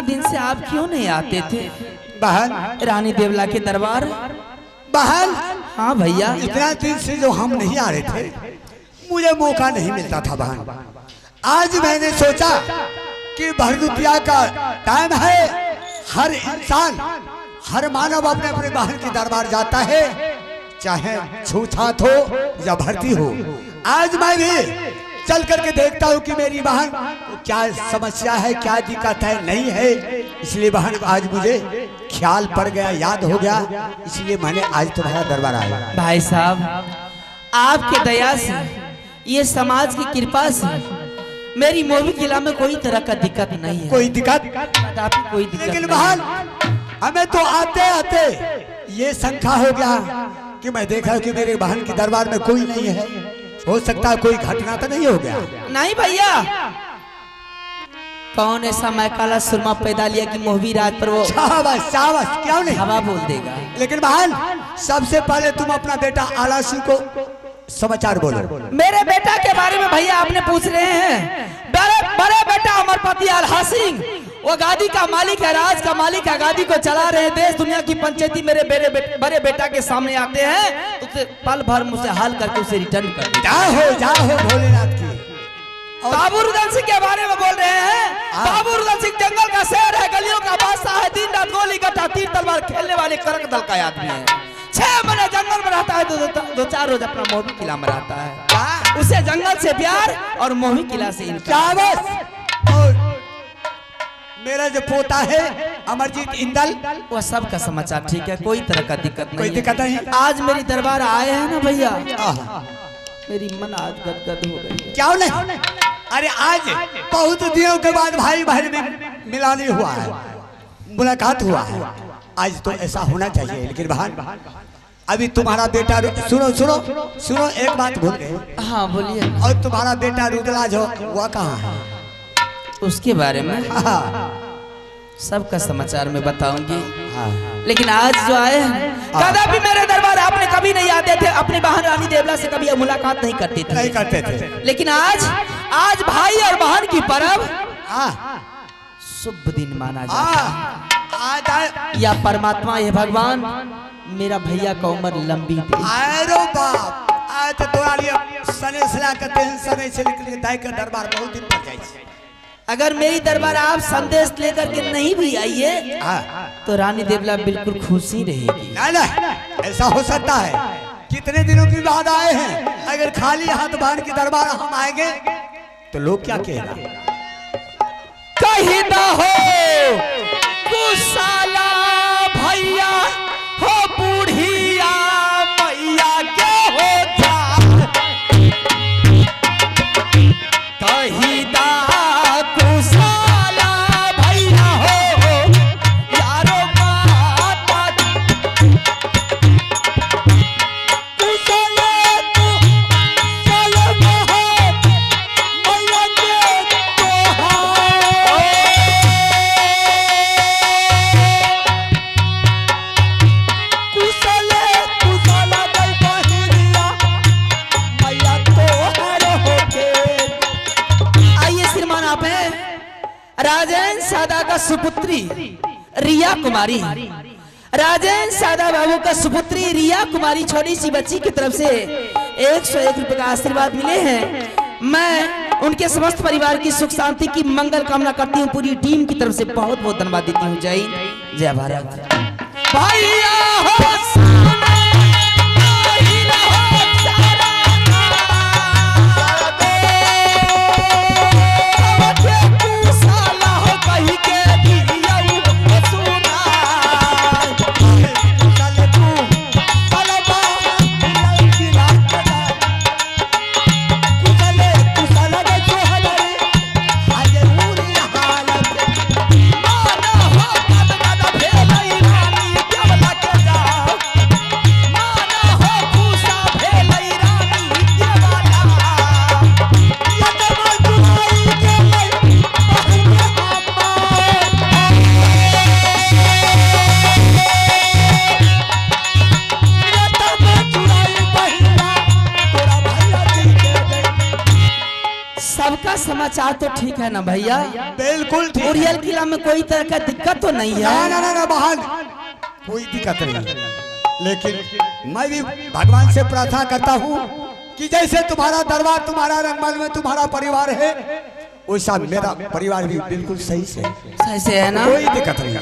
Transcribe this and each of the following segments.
दिन से आप क्यों नहीं आते थे बहन? रानी देवला के दरबार। बहन हाँ भैया, इतना दिन से जो हम नहीं आ रहे थे, मुझे मौका नहीं मिलता था बहन। आज मैंने सोचा कि भरदुतिया का टाइम है, हर इंसान हर मानव अपने अपने बहन के दरबार जाता है, चाहे छूछात हो या भर्ती हो। आज मैं भी चल करके देखता हूँ कि मेरी बहन को क्या समस्या है, क्या दिक्कत है, नहीं है। इसलिए बहन आज मुझे ख्याल पड़ गया, याद हो गया, इसलिए मैंने आज तुम्हारा दरबार आया। भाई साहब आपके दया से, ये समाज की कृपा से मेरी मोहबी किला में कोई तरह का दिक्कत नहीं है। कोई दिक्कत? कोई दिक्कत लेकिन नहीं बहन हमें तो आते आते ये शंका हो गया कि मैं देखा कि मेरे बहन के दरबार में कोई नहीं है। हो सकता है कोई घटना तो नहीं हो गया? नहीं भैया, कौन ऐसा मैं काला सुरमा पैदा लिया कि मोहबी रात पर वो शाबाश शाबाश, क्यों नहीं हवा बोल देगा। लेकिन बहन सबसे पहले तुम अपना बेटा आलासी को समाचार बोलो। मेरे बेटा के बारे में भैया आपने पूछ रहे हैं। बड़े बेटा अमरपति आल्हा सिंह वो गादी का मालिक है, राज का मालिक है, गादी को चला रहे हैं। देश दुनिया की पंचायती मेरे बड़े बेटा के सामने आते हैं, उसे पल भर मुझसे हाल करके उसे रिटर्न कर देते। जाओ भोलेनाथ की। बाबू रुदल सिंह के बारे में बोल रहे हैं। बाबू रुदल सिंह जंगल का शेर है, गलियों का बादशाह है, दिन रात गोली गट्टा तीर तलवार खेलने वाले करक दल का आदमी है। 6 महीने जंगल में रहता है, दो चार रोज अपना मोहबी किला में रहता है। उसे जंगल से प्यार और मोहबी किला से इनकार। और मेरा जो पोता है अमरजीत इंदल, वो सब का समाचार ठीक है, कोई तरह का दिक्कत नहीं। कोई दिक्कत नहीं। आज मेरी दरबार आए हैं ना भैया, मेरी मन आज गदगद हो गई है। क्या नहीं? अरे आज बहुत दिनों के बाद भाई बहन में मिलानी हुआ है, मुलाकात हुआ है। आज तो ऐसा होना चाहिए। लेकिन बहन अभी तुम्हारा बेटा सुनो एक बात भूल गए। हाँ बोलिए। और तुम्हारा बेटा रुदला जो वह कहाँ है? उसके बारे में सबका समाचार में बताऊंगी। लेकिन आज जो आए हैं, कदापि मेरे दरबार आपने कभी नहीं आते थे, अपनी बहन रानी देवला से कभी मुलाकात नहीं करते थे। लेकिन आज भाई और बहन की पर्व शुभ दिन माना जाता है। या परमात्मा ये भगवान मेरा भैया का उम्र लंबी दे। अरे बाप, आज तो तोरा लिए सने सला के टेंशन से निकल दाई का दरबार बहुत दिन पड़ जाए। अगर मेरी दरबार आप संदेश लेकर के नहीं भी आइए तो रानी देवला बिल्कुल खुश ही रहेगी। नहीं ऐसा हो सकता है। कितने दिनों की बाद आए हैं, अगर खाली हाथ बांध के दरबार हम आएंगे तो लोग क्या कहेगा? कहीं ना हो कुशाला भैया हो बूढ़िया मैया के हो जा, कहीं ना राजेंद्र सादा का सुपुत्री रिया कुमारी, राजेंद्र सादा बाबू का सुपुत्री रिया कुमारी छोटी सी बच्ची की तरफ से 101 रुपए का आशीर्वाद मिले हैं। मैं उनके समस्त परिवार की सुख शांति की मंगल कामना करती हूँ। पूरी टीम की तरफ से बहुत बहुत धन्यवाद देती हूँ। जय भारत। समाचार तो ठीक है ना भैया? बिल्कुल ठीक। उरियल किला में कोई तरह का दिक्कत तो नहीं है? ना ना ना ना बहन, कोई दिक्कत नहीं। लेकिन मैं भी भगवान से प्रार्थना करता हूँ कि जैसे तुम्हारा दरबार, तुम्हारा रंगमहल में तुम्हारा परिवार है, वैसा मेरा परिवार भी बिल्कुल सही से है ना? कोई दिक्कत नहीं।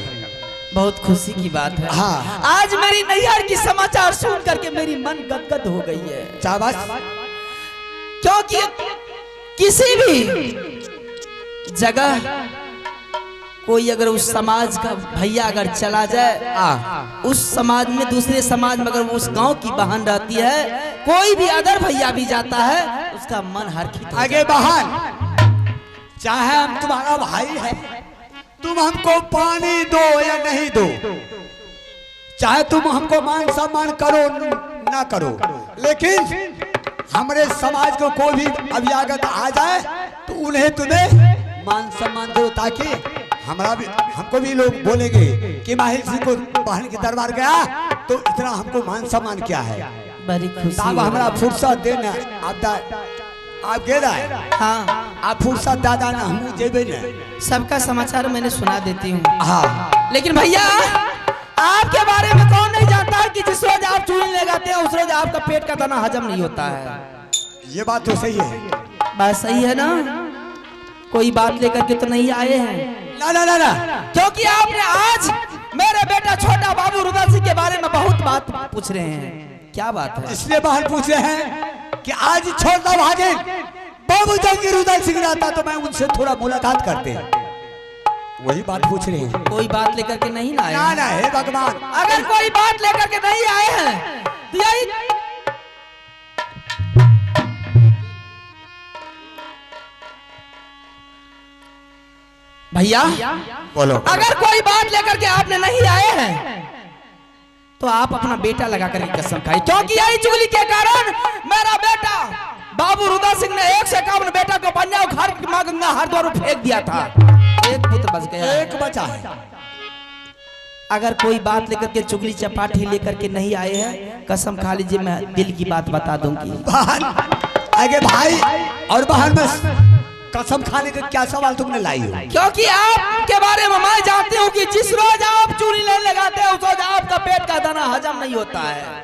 बहुत खुशी की बात है। हाँ। आज मेरी नैहर की समाचार सुन करके मेरी मन गदगद हो गई है। शाबाश। क्योंकि किसी भी जगह कोई अगर उस समाज का भैया अगर चला जाए, उस समाज में, दूसरे समाज में अगर उस गांव की बहन रहती है, कोई भी अदर भैया भी जाता है, उसका मन हर्षित। आगे बहन, चाहे हम तुम्हारा भाई है, तुम हमको पानी दो या नहीं दो, चाहे तुम हमको मान सम्मान करो ना करो, लेकिन हमारे समाज को कोई भी अभ्यागत आ जाए तो उन्हें तुम्हें मान सम्मान दो, ताकि हमको भी लोग बोलेंगे कि माहिर सिंह को बहन के दरबार गया तो इतना हमको मान सम्मान क्या है। बड़ी खुशी। अब हमारा फुर्सत देना आप गे रहा है। हाँ, आप फुर्सत दादा ना हम जेबे न। सबका समाचार मैंने सुना देती हूँ। हाँ, लेकिन भैया आपके बारे में कौन नहीं जानता है कि जिस रोज आप चूड़ी लगाते हैं उस रोज आपका पेट का दाना हजम नहीं होता है। ये बात तो सही है। बात सही है ना? कोई बात लेकर के तो नहीं आए हैं? ना ना ना ना, क्योंकि आपने आज मेरे बेटा छोटा बाबू रुदल सिंह के बारे में बहुत बात पूछ रहे हैं। क्या बात है? इसलिए बहन पूछे हैं कि आज छोटा भागे बाबू जब रुदल सिंह रहता तो मैं उनसे थोड़ा मुलाकात करते हैं, वही बात पूछ रहे हैं। कोई बात लेकर के नहीं ना आए? ना ना, हे भगवान, अगर कोई बात लेकर के नहीं आए हैं तो यही भैया बोलो। अगर कोई बात लेकर के आपने नहीं आए हैं तो आप अपना बेटा लगा कर कसम खाई, क्योंकि यही चुगली के कारण मेरा बेटा बाबू रुदल सिंह ने 151 बेटा को पंजाब घर गंगा हरिद्वार फेंक दिया था। एक पुत्र बच गया, एक बचा है। अगर कोई बात लेकर के चुगली चपाटी लेकर के नहीं आए हैं, कसम खा लीजिए मैं दिल की बात बता दूंगी। बहन, आगे भाई और बहन में कसम खाने का क्या सवाल तुमने लाई हो? क्योंकि आपके बारे में मैं जानती हूँ कि जिस रोज आप चूड़ी लेने लगाते हैं उस रोज आपका पेट का दाना हजम नहीं होता है।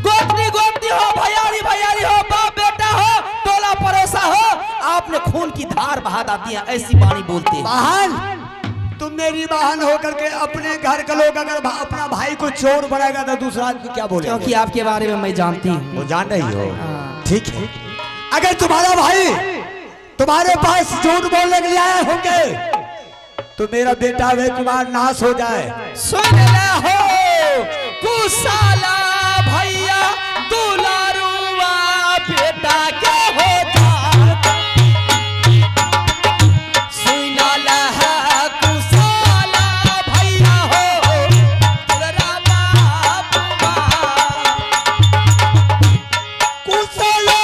गोतनी गोतनी हो, भैयारी भैयारी हो, बाप बेटा हो, टोला पड़ोसा हो, आपने खून की धार बहा दी है, ऐसी वाणी बोलते हैं। बहन, तुम मेरी बहन होकर के अपने घर के लोग अगर अपना भाई को चोर बनाएगा तो दूसरा आदमी क्या बोलेगा? क्योंकि आपके बारे में मैं जानती हूँ। वो जान रही हो? ठीक है, अगर तुम्हारा भाई तुम्हारे पास झूठ बोलने के लिए आए होंगे तो मेरा बेटा वे कुमार नाश हो जाए। सुन रहे हो कुशाला भैया दुलारुआ बेटा के हो जाता, सुन रहा कुशाला भैया हो तेरा बाबा कुशाला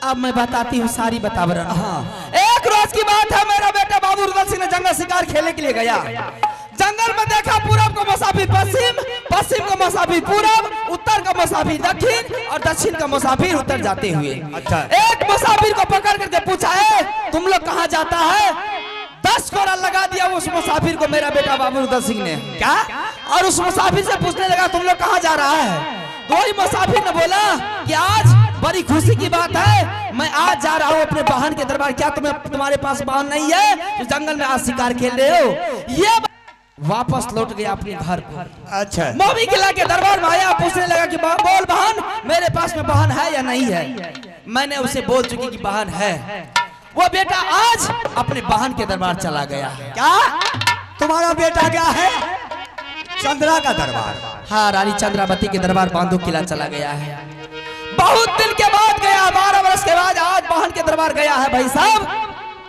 अब मैं बताती हूँ सारी बतावरण। हाँ। एक रोज की बात है, मेरा बेटा बाबू रुदल सिंह ने जंगल शिकार खेलने के लिए गया। जंगल में देखा पूरब को मुसाफिर पश्चिम, पश्चिम को मुसाफिर पूरब, उत्तर उत्तर का मुसाफिर दक्षिण और दक्षिण का मुसाफिर उत्तर जाते हुए अच्छा। एक मुसाफिर को पकड़ करके पूछा है तुम लोग कहाँ जाता है। 10 कोड़ा लगा दिया उस मुसाफिर को मेरा बेटा बाबू रुदल सिंह ने। क्या? और उस मुसाफिर से पूछने लगा तुम लोग कहाँ जा रहा है। तो वही मुसाफिर ने बोला कि आज बड़ी खुशी की बात है, मैं आज जा रहा हूँ अपने बहन के दरबार। क्या तुम्हारे पास बहन नहीं है तो जंगल में आज शिकार खेल रहे हो। ये वापस लौट गया अपने घर को। अच्छा। मोबी किला के दरबार में आया, पूछने लगा कि बोल बहन मेरे पास में बहन है या नहीं है। मैंने उसे बोल चुकी कि बहन है। वो बेटा आज अपने बहन के दरबार चला गया। क्या तुम्हारा बेटा क्या है? चंद्रा का दरबार? हाँ, रानी चंद्रावती के दरबार बांधो किला चला गया है। बहुत दिन के बाद गया, 12 वर्ष के बाद आज बहन के दरबार गया है। भाई साहब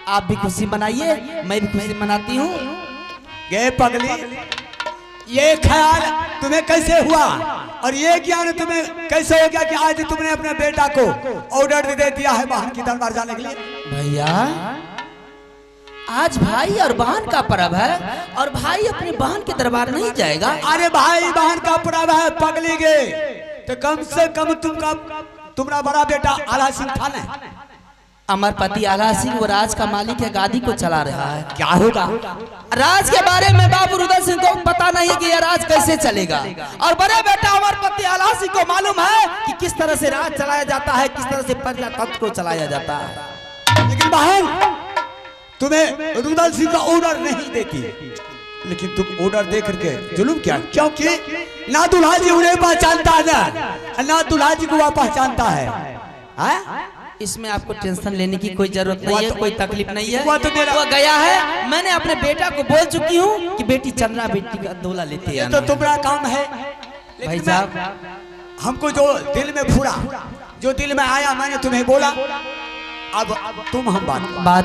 आप भी खुशी मनाइए, मैं भी खुशी मनाती हूँ। ये पगली, ये ख्याल तुम्हें कैसे हुआ और ये ज्ञान तुम्हें कैसे हो गया कि आज तुमने अपने बेटा को ऑर्डर दे दिया है बहन की दरबार जाने के लिए? भैया आज भाई और बहन का पर्व है और भाई अपनी बहन के दरबार नहीं जाएगा। अरे भाई बहन का पर्व है पगली गे, तो कम से कम तुम्हारा बड़ा बेटा आला सिंह था ना। अमरपति आला सिंह वो राज का मालिक है, गादी को चला रहा है। क्या होगा राज के बारे में बाबू रुदल सिंह को पता नहीं कि यह राज कैसे चलेगा। और बड़े बेटा अमरपति आला सिंह को मालूम है कि किस तरह से राज चलाया जाता है, किस तरह से प्रजातंत्र को चलाया जाता है। लेकिन बहन तुम्हें रुदल सिंह का ऑर्डर नहीं देती, लेकिन तुम ऑर्डर दे करके जुलूम किया, क्योंकि ना दुल्हा जी उन्हें पहचानता है ना दुल्हा जी को वह पहचानता है। इसमें आपको टेंशन लेने की कोई जरूरत नहीं है, कोई तकलीफ नहीं है। वो गया है, मैंने अपने बेटा को बोल चुकी हूँ कि बेटी चंद्रा बेटी का दूल्हा लेते हैं। तो तुम्हारा काम है भाई साहब, हमको जो दिल में फूरा, जो दिल में आया मैंने तुम्हें बोला। अब तुम हम बात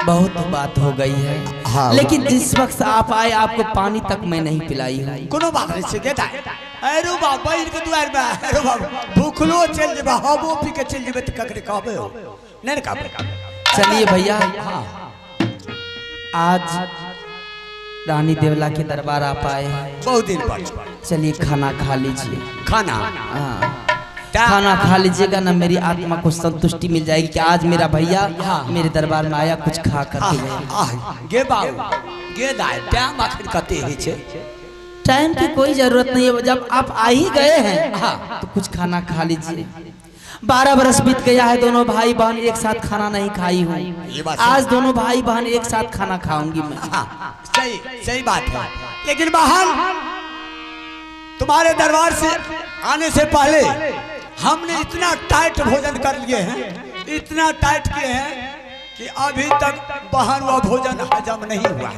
बहुत बात हो गई है। हाँ, लेकिन जिस वक्त आप आए आपको पानी तक मैं नहीं पिलाई हूँ। कोनो बात नहीं से कहता है। अरे बाबा इनके द्वार में, अरे बाबा भूखलो चल जेबा, हबो पी के चल जेबे त ककरे कहबे हो नहीं कहबे। चलिए भैया, आज रानी देवला के दरबार आप आए हैं, बहुत दिन पर। चलिए खाना खा लीजिए। खाना? हाँ, खाना खा लीजिएगा ना, मेरी आत्मा को संतुष्टि मिल जाएगी कि आज मेरा भैया मेरे दरबार में आया, कुछ खा करके गए। गे बाबू गे दाई टाइम आखिर कते ही छे। टाइम की कोई जरूरत नहीं है, जब आप आ ही गए हैं तो कुछ खाना खा लीजिए। 12 बरस बीत गया है, दोनों भाई बहन एक साथ खाना नहीं खाई हूँ। आज दोनों भाई बहन एक साथ खाना खाऊंगी मैं। सही सही बात है। लेकिन बहन तुम्हारे दरबार से आने से पहले हमने इतना टाइट भोजन कर लिए हैं, इतना टाइट किए हैं कि अभी तक बहन वह भोजन हजम नहीं हुआ है।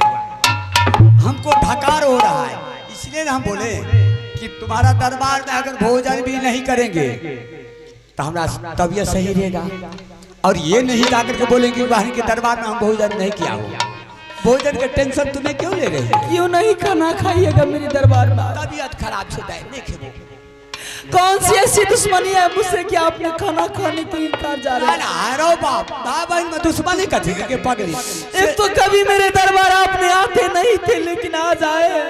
हमको ढकार हो रहा है, इसलिए हम बोले कि तुम्हारा दरबार में अगर भोजन भी नहीं करेंगे तो हमारा तबीयत सही रहेगा। और ये नहीं जाकर के बोलेंगे कि बहन के दरबार में हम भोजन नहीं किया हो। भोजन के टेंशन तुम्हें क्यों ले रहे हैं? क्यों नहीं खाना खाइएगा मेरे दरबार में? तबीयत खराब से नहीं खेबो। कौन सी ऐसी दुश्मनी है मुझसे कि आपने खाना खाने के इनकार जा रहे हैं? बहन में दुश्मनी कथी के पगड़ी। एक तो कभी मेरे दरबार आपने आते नहीं थे, लेकिन आज आए,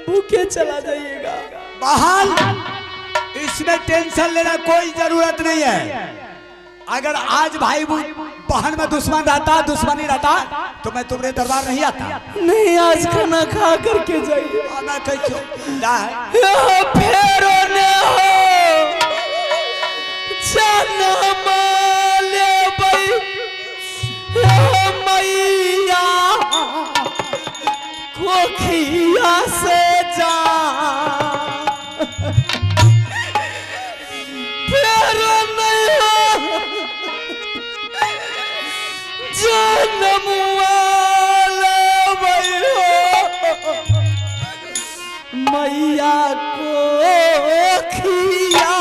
भूखे चला जाइएगा। बहन इसमें टेंशन लेना कोई जरूरत नहीं है। अगर आज भाई बहन में दुश्मनी रहता तो मैं तुम्हारे दरबार नहीं आता। नहीं, आज खाना खा करके जाइए। मैं कैसे फेरो ने हो जन्म लेबै मैया कोखिया से जा, फेरो नहीं हो जन्म मैया को खिया।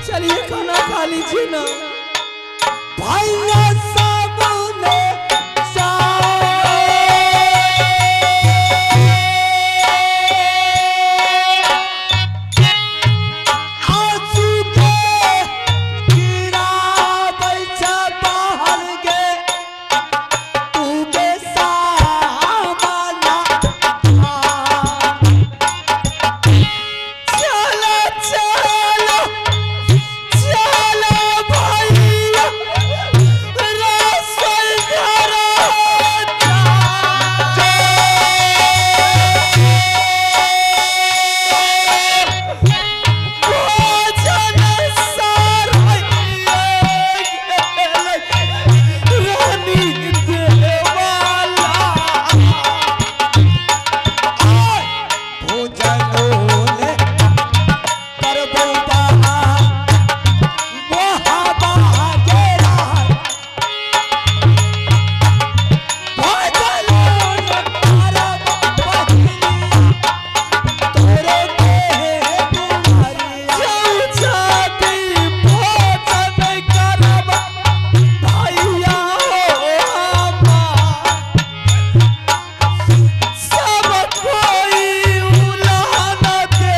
चलिए खाना खा लीजिए ना। भैया सामने चलो चलो भैया रसोई घर भोजन सार रानी देवाला भोजनोले करबो बहार वहाँ बागेरा भोजनोले करबो तोरे के बिहारिया जाती भोजन करब भैया सब कोई उलाहन दे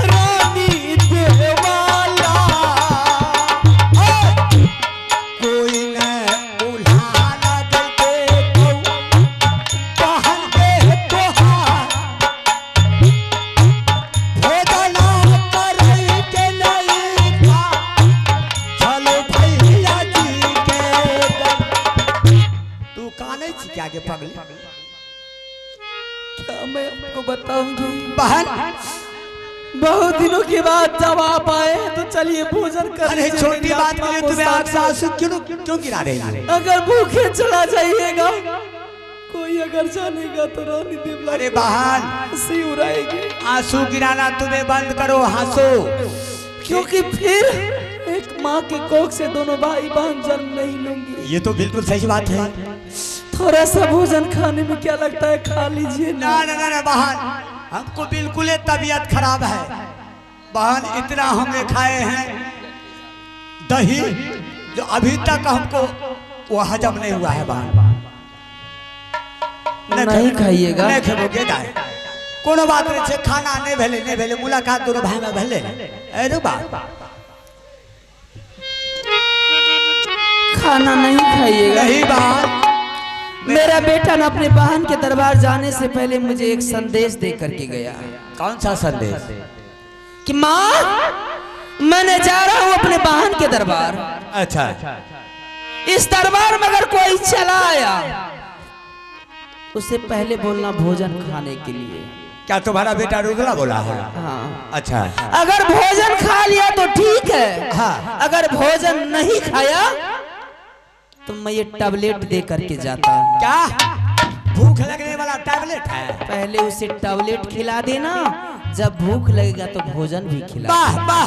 रानी देवाला कोई न उल्हाना देते तो पहन के तोहार भोजना करई के नहीं था चलो भैया जी के दर। तू काने छी क्या के पगली क्या मैं आपको बताऊंगी बहन बहुत दिनों के बाद जब आप आए तो चलिए भोजन कर अरे छोटी बात के लिए तुम्हें आंख से आंसू क्यों गिरा रही है अगर भूखे चला जाइएगा कोई अगर जानेगा तो रानी देवला अरे बहन हंसी उड़ाएगी आंसू गिराना तुम्हें बंद करो हंसो क्योंकि फिर एक माँ के कोख से दोनों भाई बहन जन्म नहीं लूंगी ये तो बिल्कुल सही बात है थोड़ा सा भोजन खाने में क्या लगता है खा लीजिए ना ना ना ना बहन हमको बिल्कुल ही तबीयत खराब है बहन इतना हमने खाए हैं दही जो अभी तक हमको वो हजम नहीं हुआ है बहन नहीं खाइएगा नहीं खेबोगे दाई कोनो बात नहीं छे खाना नहीं भेले मुलाकात दोनों भाई में भेले अरे बाप खाना नहीं खाइएगा नहीं बहन मेरा बेटा न अपने बहन के दरबार जाने से पहले मुझे एक संदेश दे करके गया कौन सा संदेश कि माँ मैंने जा रहा हूँ अपने बहन के दरबार अच्छा इस दरबार में अगर कोई चला आया उसे पहले बोलना भोजन खाने के लिए क्या तुम्हारा बेटा रुद्रा बोला है हाँ अच्छा अगर भोजन खा लिया तो ठीक है हाँ। अगर भोजन नहीं खाया तो मैं ये टैबलेट दे करके जाता हूँ क्या भूख लगने वाला टैबलेट है पहले उसे टैबलेट खिला देना जब भूख लगेगा तो भोजन भी खिला वाह वाह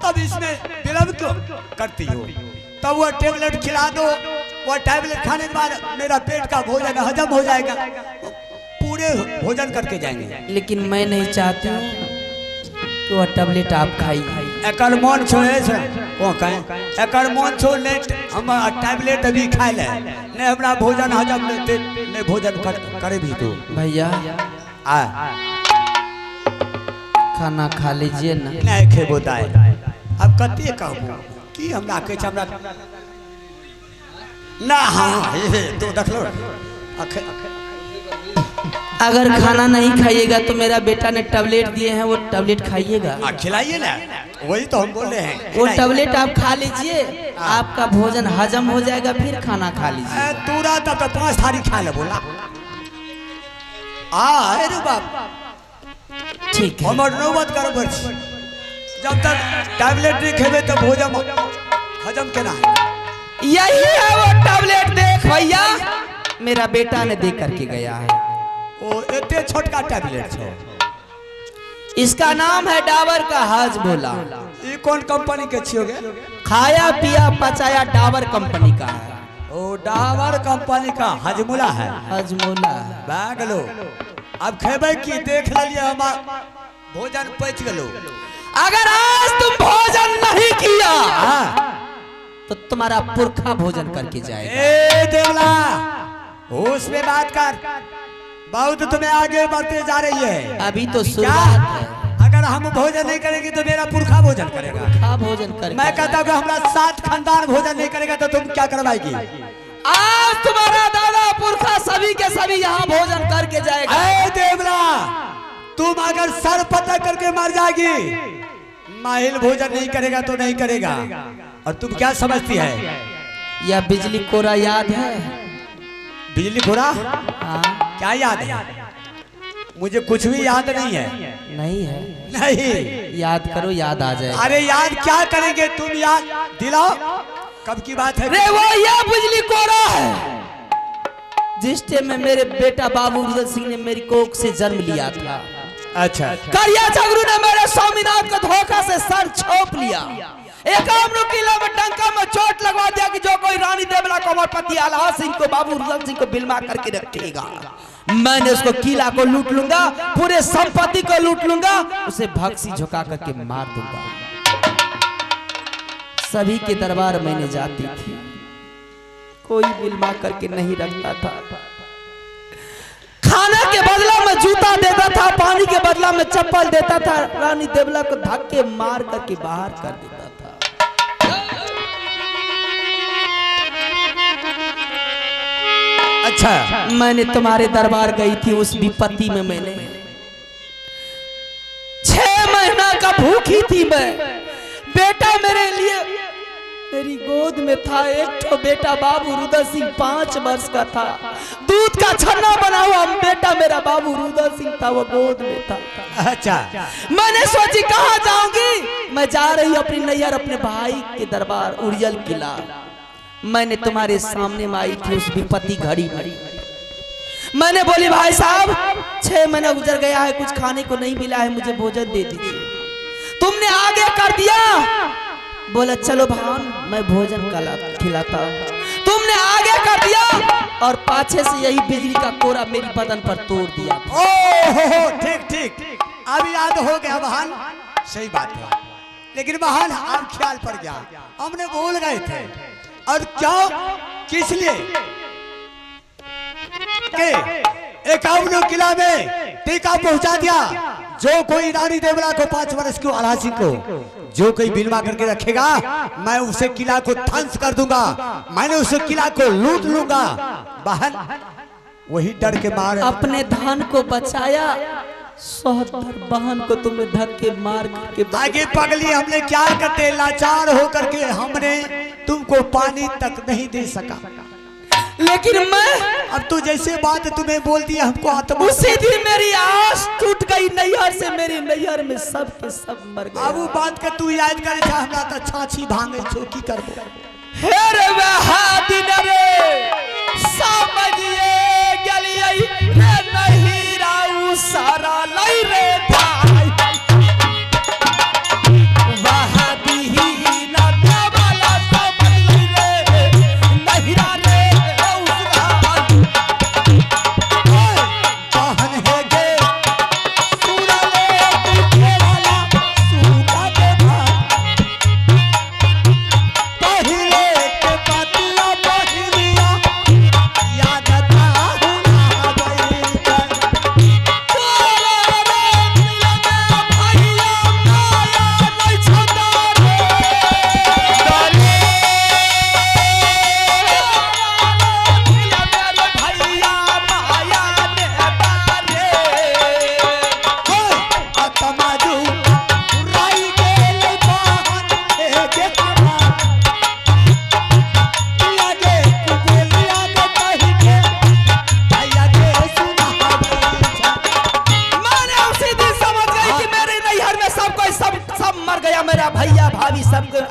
तब इसमें विलंब क्यों करती हो तब वो टैबलेट खिला दो वो टैबलेट खाने के बाद मेरा पेट का भोजन हजम हो जाएगा पूरे भोजन करके जाएंगे लेकिन मैं नहीं चाहती हूँ कि वह टैबलेट आप खाइए एकर मन छोड़े से ओ कहे एकर मन छोड़ ले हम टैबलेट अभी खाए ले ने हमरा भोजन हजम लेते ने भोजन करे भी तू भैया आ खाना खा लीजिए ना नहीं खेबो दाई अब कते कहबो की हमरा कहै छै हमरा ना हाँ ये तो देख लो अगर खाना नहीं खाइएगा तो मेरा बेटा ने टैबलेट दिए हैं वो टैबलेट खाइएगा खिलाइए ना वही तो हम बोल रहे हैं वो टैबलेट आप खा लीजिए आपका भोजन हजम हो जाएगा फिर खाना खा लीजिए तूरा तब तो 5 थाली खा ले बोला अरे बाप ठीक है हमर नौबत कर जब तक टैबलेट नहीं खेबे तो भोजन हजम केना यही है वो टैबलेट देख भैया मेरा बेटा ने दे करके गया है ओ इतने छोटका टैबलेट है इसका नाम है डाबर का हाजमोला ये कौन कंपनी के छियोगे खाया पिया पचाया डाबर कंपनी का है ओ डाबर कंपनी का हजमुला है हाजमोला बागलो अब खेबे की देख लिया हमार भोजन पच गलो अगर आज तुम भोजन नहीं किया हाँ तो तुम्हारा पुरखा भोजन करके जाएगा ए देवला होश में बात कर बहुत तुम्हें आगे बढ़ते जा रही है अभी तो शुरुआत है अगर हम भोजन नहीं करेंगे तो मेरा पुरखा भोजन करेगा खा भोजन कर मैं कहता हूँ हमारा 7 खानदान भोजन नहीं करेगा तो तुम क्या करवाएगी आज तुम्हारा दादा पुरखा सभी के सभी यहाँ भोजन करके जाएगा ए देवला तुम अगर सर पता करके मर जाएगी माहिल भोजन नहीं करेगा तो नहीं करेगा। और तुम क्या समझती है? यह बिजली कोरा याद है? बिजली खोरा? हाँ। क्या याद है? मुझे कुछ भी याद नहीं है। नहीं है? नहीं। याद करो, याद आ जाए। अरे याद क्या करेंगे, तुम याद दिलाओ। कब की बात है? रे वो यह बिजली कोरा है जिस टाइम में मेरे बेटा बाबू रुदल सिंह ने मेरी कोख से जन्म लिया था। अच्छा। करिया झगड़ू ने मेरे स्वामीनाथ को धोखा से सर छोप लिया। एकामरू किला में डंका में चोट लगवा दिया कि जो कोई रानी देवला को हमारे पति आल्हा सिंह को बाबू रुदल सिंह को बिलमा करके रखेगा, मैंने उसको किला को लूट लूंगा, पूरे संपत्ति को लूट लूंगा, उसे भक्सी झुका करके मार दूंगा। सभी के दरबार मैंने जाती थी, कोई बिलमा करके नहीं रखता था। खाना के बदला में जूता देता था, पानी के बदला में चप्पल देता था, रानी देवला को धक्के मार करके बाहर कर देता था। अच्छा। मैंने तुम्हारे दरबार गई थी, उस विपत्ति में मैंने 6 महीना का भूखी थी मैं। बेटा मेरे लिए मेरी गोद में था, एक तो बेटा बाबू रुदल सिंह 5 वर्ष का था, दूध का छन्ना बना हुआ बेटा मेरा बाबू रुदल सिंह था, वो गोद में था। अच्छा। मैंने सोची कहाँ जाऊंगी, मैं जा रही अपनी नैहर अपने भाई के दरबार उड़ियल किला। मैंने तुम्हारे सामने में आई थी उस विपत्ति घड़ी में। मैंने बोली भाई साहब 6 महीना गुजर गया है, कुछ खाने को नहीं मिला है, मुझे भोजन दे दीजिए। तुमने आगे कर दिया, बोला चलो भान मैं भोजन खिलाता हूं। तुमने आगे कर दिया और पाछे से यही बिजली का कोरा मेरी बदन पर तोड़ दिया। ओहो ठीक ठीक, अब याद हो गया बहन, सही बात है। लेकिन बहन अब ख्याल पड़ गया, हमने भूल गए थे। और क्यों, किस लिए के एकावनों किला में टीका पहुंचा दिया। जो कोई रानी देवला को 5 वर्ष को आल्हा सिंह को जो कोई बिलवा करके रखेगा, मैं उसे किला को ध्वंस कर दूंगा, मैंने उसे किला को लूट लूंगा। बहन वही डर के मारे अपने धन को बचाया, सोहतर बहन को तुमने धक्के मार करके आगे पगली। हमने क्या करते, लाचार होकर के हमने तुमको पानी तक नहीं दे सका। लेकिन मैं अब तो जैसे बात तुम्हें बोल दी हमको आत्मा। उसी दिन मेरी आस टूट गई नैहर से, मेरी नैहर में सब के सब मर गए। अब वो बात का तू याद करे था, हमरा तो छाछी भांगे चौकी कर दो। हे रे वह दिन रे समझिए गलिए रे नहीं राऊ सारा लई रे भाई, वह दीही ना देवाला समझ लई रे नहीं रे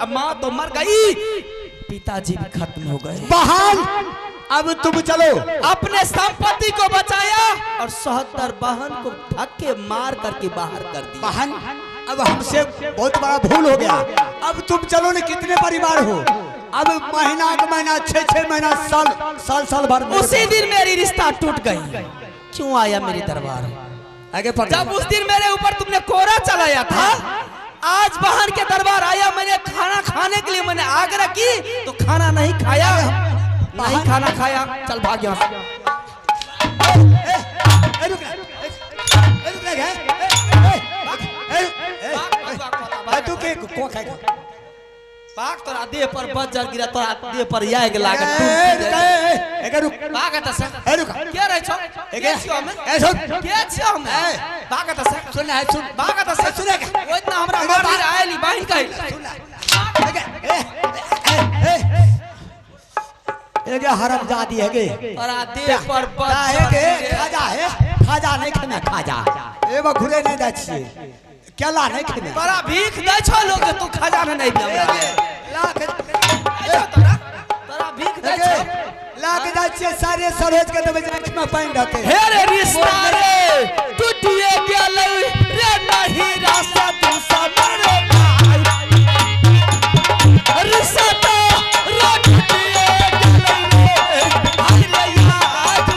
माँ तो मर गई, पिताजी भी खत्म हो गए। बहन अब तुम चलो, अपने संपत्ति को बचाया और 77 बहन को धक्के मार करके बाहर कर दिया। बहन अब हमसे बहुत बड़ा भूल हो गया, अब तुम चलो न। कितने परिवार हो, अब महीना का महीना 6 महीना साल भर उसी दिन मेरी रिश्ता टूट गई। क्यों आया मेरे दरबार? आगे पढ़। जब उस दिन मेरे ऊपर तुमने कोरा चलाया था, आज बहन के दरबार आया, मैंने खाना खाने के लिए मैंने आग्रह की तो खाना नहीं खाया, नहीं खाना खाया, चल भाग यहाँ से। तू के को खाएगा? पाक तोरा देह पर बज्जर गिरा, तोरा देह पर याग लागत। रुक भागत से रुक, के रह छो के छियो हम के छियो हम भागत से सुन है, सुन भागत से सुनेगा ओ इतना हमरा मार आइली हरामजादी है गे और देह पर है गे खाजा है खाजा नहीं खाना खाजा ए बखुरे नहीं दै छिए केला नहीं खाना तोरा भीख दै छौ लोग जे तू खजाना नहीं दे लाख तोरा भीख दै छौ लाख दै छिए सारे सरोज के देबे आंख में पानी रहते हे रे रिश्ता रे टूटिए गेलै रे नहीं रास्ता तू सब रे भाई रिश्ता रोट दिए गेलै भागले आज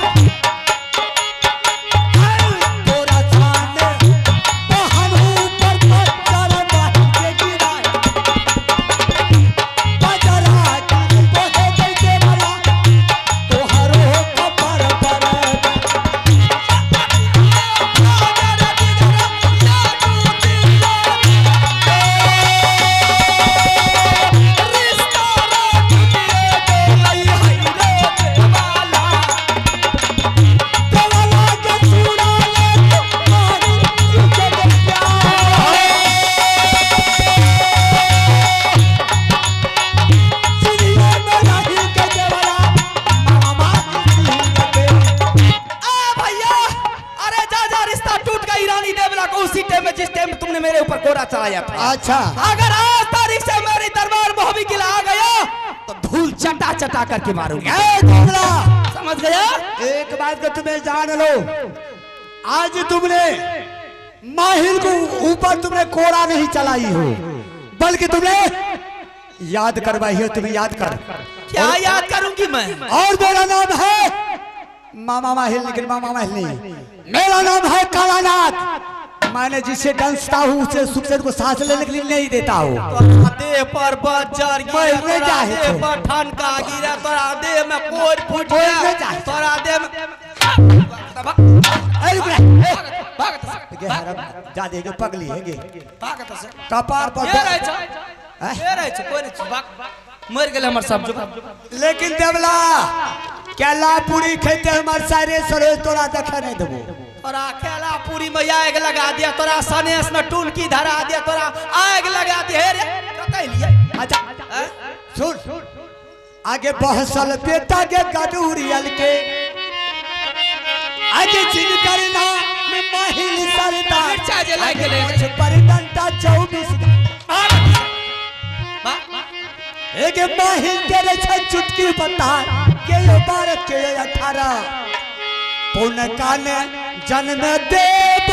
तोरा जाने तो हम ऊपर चल के गिराए बजरा की पोहे के वाला तोहरो कपर पर उसी टाइम में जिस टाइम में तुमने मेरे ऊपर कोरा चलाया था। अच्छा अगर आज तारीख से मेरे दरबार में हबी किला आ गया तो धूल चटा चटा करके मारूंगा। समझ गया? एक बात को तुम्हें जान लो, आज तुमने माहिर को ऊपर तुमने कोरा नहीं चलाई हो, बल्कि तुमने याद करवाई है। तुम्हें याद कर क्या याद करूंगी मैं? और मेरा नाम है मामा माहिर, लेकिन मामा माहिर नहीं, मेरा नाम है कालानाथ। मैंने जिसे डंसता हूँ उसे सुखसेन को सांस लेने के लिए नहीं देता हूँ। तोरा देह पर बज्जर गिरा, मरने तोरा चाहे देह थे। पर ठनका गिरा, तोरा देह में कोर फूट मरने गया, चाहे। तोरा देह में अरे रुक रे, भागत गे हरम जा देगे पगली है गे भागत से कपार पर ये रहे छ हैं? ये रहे छ कोई नहीं भाग मर गेल हमर सब जो। लेकिन देवला केला पूरी खेते हमारे सारे सरोज तोरा देखे नहीं देबो। तोरा केला पूरी में आग लगा दिया, तोरा सनेस में टुनकी धरा दिया, तोरा आग लगा दिया रे कतई लिए। अच्छा हैं? सुन, आगे बहसल बेटा के गडूरियल के आगे चिन करना में महिल सरदार मिर्चा जे लाग गेले। आगे पर डंडा 24 एक महिल के रे चुटकी बता के 12 के 18 पुन काने जन्म देव